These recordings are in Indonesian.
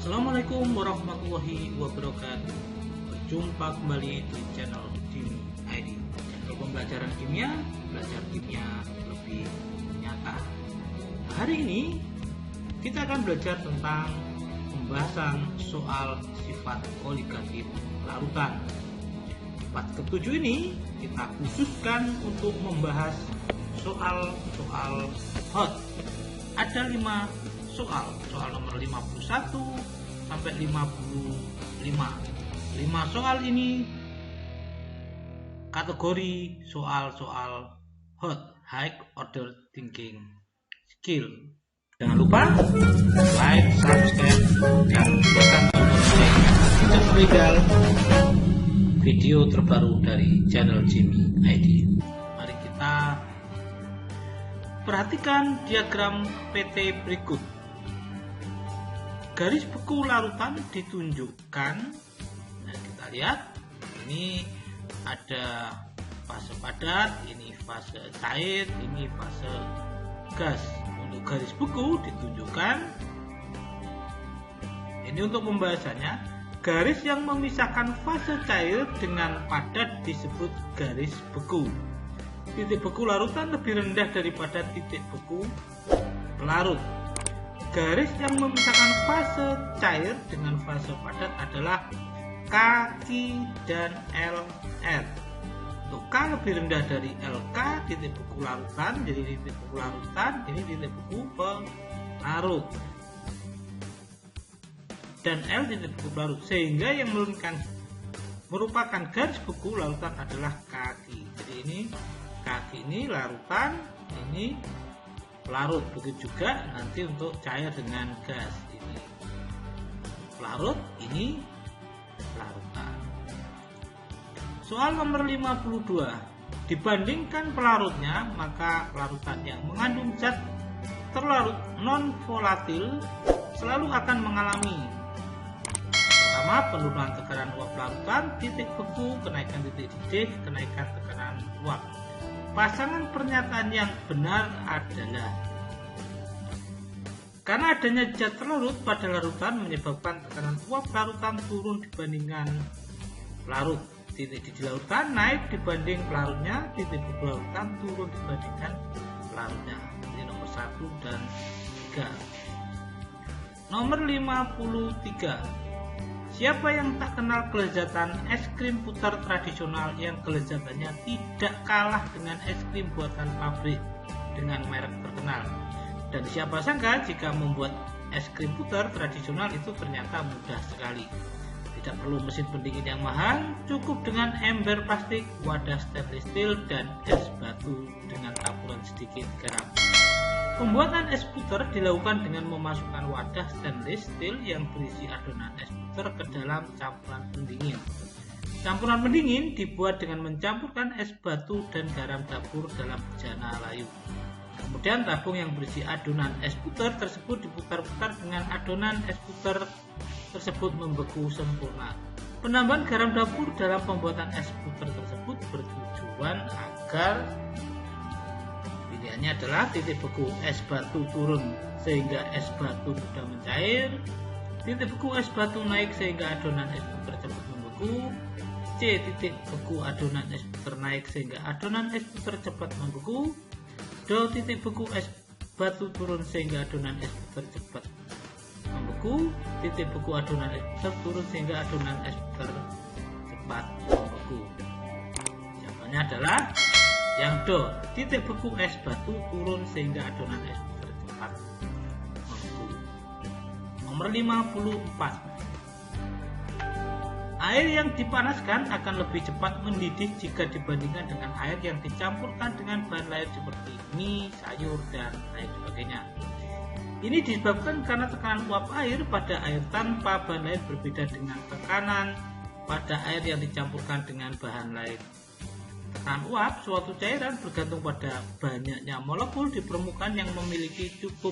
Assalamualaikum warahmatullahi wabarakatuh. Berjumpa kembali di channel Jimmy ID, channel pembelajaran kimia, belajar kimia lebih nyata. Hari ini kita akan belajar tentang pembahasan soal sifat koligatif larutan. Part ke-7 ini kita khususkan untuk membahas soal-soal hot. Ada 5 soal nomor 51 sampai 55. 5 soal ini kategori soal-soal hot, high order thinking skill. Jangan lupa like, subscribe, dan tekan tombol lonceng untuk melihat video terbaru dari channel Jimmy ID. Mari kita perhatikan diagram PT berikut. Garis beku larutan ditunjukkan. Nah, kita lihat ini ada fase padat, ini fase cair, ini fase gas. Untuk garis beku ditunjukkan. Ini untuk pembahasannya, garis yang memisahkan fase cair dengan padat disebut garis beku. Titik beku larutan lebih rendah daripada titik beku pelarut. Garis yang memisahkan fase cair dengan fase padat adalah kaki dan LR. Untuk K lebih rendah dari LK, titik beku larutan, jadi titik beku larutan, ini titik beku pelarut. Dan L titik beku pelarut, sehingga yang merupakan garis beku larutan adalah kaki. Jadi ini kaki, ini larutan, ini pelarut. Begitu juga nanti untuk cair dengan gas, ini pelarut, ini larutan. Soal nomor 52. Dibandingkan pelarutnya, maka larutan yang mengandung zat terlarut non volatil selalu akan mengalami pertama, penurunan tekanan uap larutan, titik beku, kenaikan titik didih, kenaikan tekanan uap. Pasangan pernyataan yang benar adalah karena adanya zat terlarut pada larutan menyebabkan tekanan uap larutan turun dibandingkan pelarut. Titik didih larutan naik dibanding pelarutnya, titik beku larutan turun dibandingkan pelarutnya. Ini nomor 1 dan 3. Nomor 53. Siapa yang tak kenal kelezatan es krim putar tradisional yang kelezatannya tidak kalah dengan es krim buatan pabrik dengan merek terkenal? Dan siapa sangka jika membuat es krim putar tradisional itu ternyata mudah sekali. Tidak perlu mesin pendingin yang mahal, cukup dengan ember plastik, wadah stainless steel, dan es batu dengan taburan sedikit garam. Pembuatan es puter dilakukan dengan memasukkan wadah stainless steel yang berisi adonan es puter ke dalam campuran pendingin. Campuran pendingin dibuat dengan mencampurkan es batu dan garam dapur dalam bejana layu. Kemudian tabung yang berisi adonan es puter tersebut diputar-putar dengan adonan es puter tersebut membeku sempurna. Penambahan garam dapur dalam pembuatan es puter tersebut bertujuan agar pilihannya adalah titik beku es batu turun sehingga es batu mudah mencair, titik beku es batu naik sehingga adonan es puter cepat membeku, C. Titik beku adonan es puter naik sehingga adonan es puter cepat membeku, D. Titik beku es batu turun sehingga adonan es puter cepat membeku, titik beku adonan es puter turun sehingga adonan es puter cepat membeku. Jawabannya adalah yang D. Titik beku es batu turun sehingga adonan es puter cepat membeku. Nomor 54. Air yang dipanaskan akan lebih cepat mendidih jika dibandingkan dengan air yang dicampurkan dengan bahan lain seperti mie, sayur, dan lain sebagainya. Ini disebabkan karena tekanan uap air pada air tanpa bahan lain berbeda dengan tekanan pada air yang dicampurkan dengan bahan lain. Tekanan uap suatu cairan bergantung pada banyaknya molekul di permukaan yang memiliki cukup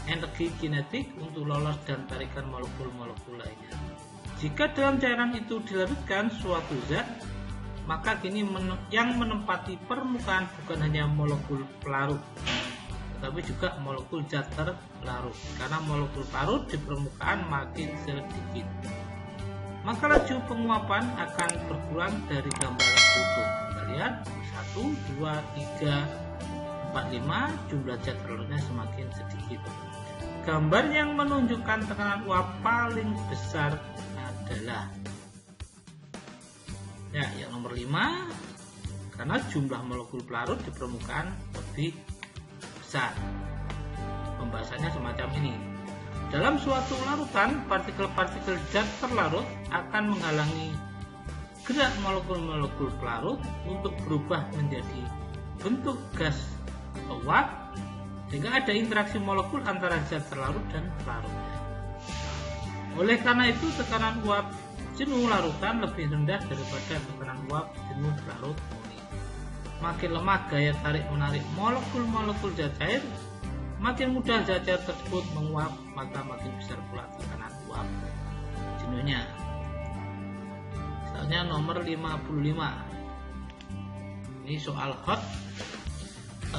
energi kinetik untuk lolos dan tarikan molekul-molekul lainnya. Jika dalam cairan itu dilarutkan suatu zat, maka kini yang menempati permukaan bukan hanya molekul pelarut, tetapi juga molekul zat terlarut, karena molekul larut di permukaan makin sedikit. Maka laju penguapan akan berkurang dari gambar berikut. Kita lihat 1, 2, 3, 4, 5, jumlah zat terlarutnya semakin sedikit. Gambar yang menunjukkan tekanan uap paling besar adalah yang nomor 5, karena jumlah molekul pelarut di permukaan lebih besar. Pembahasannya semacam ini. Dalam suatu larutan, partikel-partikel zat terlarut akan menghalangi gerak molekul-molekul pelarut untuk berubah menjadi bentuk gas atau uap, sehingga ada interaksi molekul antara zat terlarut dan pelarut. Oleh karena itu, tekanan uap jenuh larutan lebih rendah daripada tekanan uap jenuh pelarut murni. Makin lemah gaya tarik-menarik molekul-molekul zat cair, makin mudah zat cair tersebut menguap, maka makin besar pula tekanan uap jenuhnya. Selanjutnya nomor 55. Ini soal hot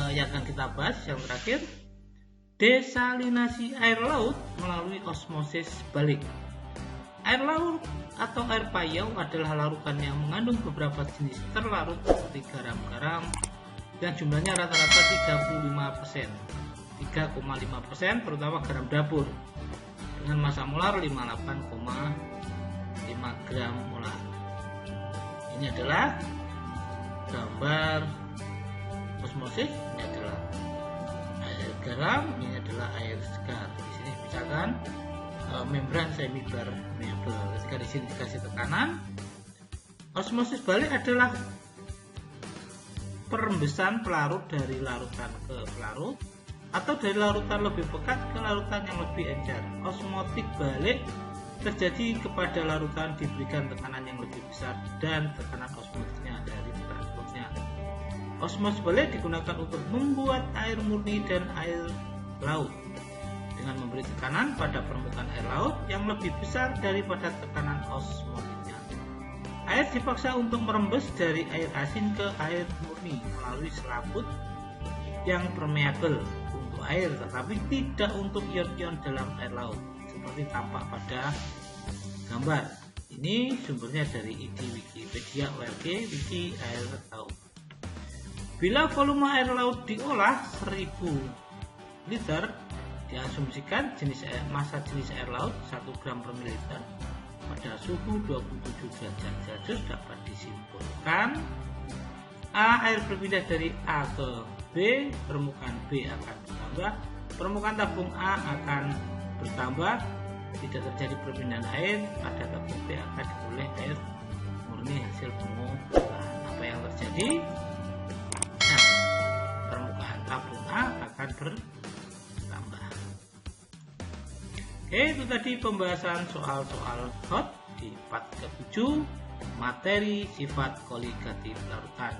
yang akan kita bahas yang terakhir. Desalinasi air laut melalui osmosis balik. Air laut atau air payau adalah larutan yang mengandung beberapa jenis terlarut seperti garam-garam yang jumlahnya rata-rata 35%. 3,5% terutama garam dapur dengan massa molar 58,5 gram molar. Ini adalah gambar osmosis. Ini adalah air garam, ini adalah air segar. Di sini misalkan membran semi permeable. Ketika di sini dikasih tekanan, osmosis balik adalah perembesan pelarut dari larutan ke pelarut, atau dari larutan lebih pekat ke larutan yang lebih encer. Osmotik balik terjadi kepada larutan diberikan tekanan yang lebih besar dan tekanan osmotiknya dari tekanan sebelumnya. Osmosis balik digunakan untuk membuat air murni dan air laut dengan memberi tekanan pada permukaan air laut yang lebih besar daripada tekanan osmotiknya. Air dipaksa untuk merembes dari air asin ke air murni melalui selaput yang permeable untuk air, tetapi tidak untuk ion-ion dalam air laut, seperti tampak pada gambar. Ini sumbernya dari ID Wikipedia ORG Wiki Air Laut. Bila volume air laut diolah 1000 liter, diasumsikan massa jenis air laut 1 gram per mililiter pada suhu 27 derajat Celcius dapat disimpulkan A. Air berpindah dari A ke B, permukaan B akan bertambah, permukaan tabung A akan bertambah, tidak terjadi perpindahan air, pada tabung B akan diperoleh air murni hasil pengolahan. Apa yang terjadi? Nah, permukaan tabung A akan bertambah. Oke, itu tadi pembahasan soal-soal hot di part ke-7, materi sifat koligatif larutan.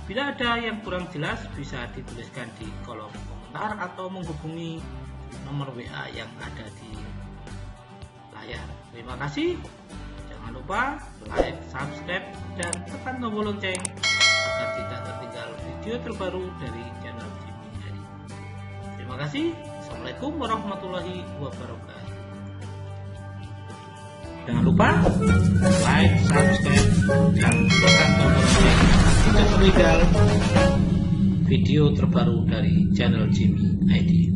Bila ada yang kurang jelas bisa dituliskan di kolom komentar atau menghubungi nomor WA yang ada di layar. Terima kasih. Jangan lupa like, subscribe, dan tekan tombol lonceng agar tidak tertinggal video terbaru dari channel Jimmy Edi. Terima kasih. Assalamualaikum warahmatullahi wabarakatuh. Jangan lupa like, subscribe, dan tekan tombol lonceng tidak tertinggal video terbaru dari channel Jimmy ID.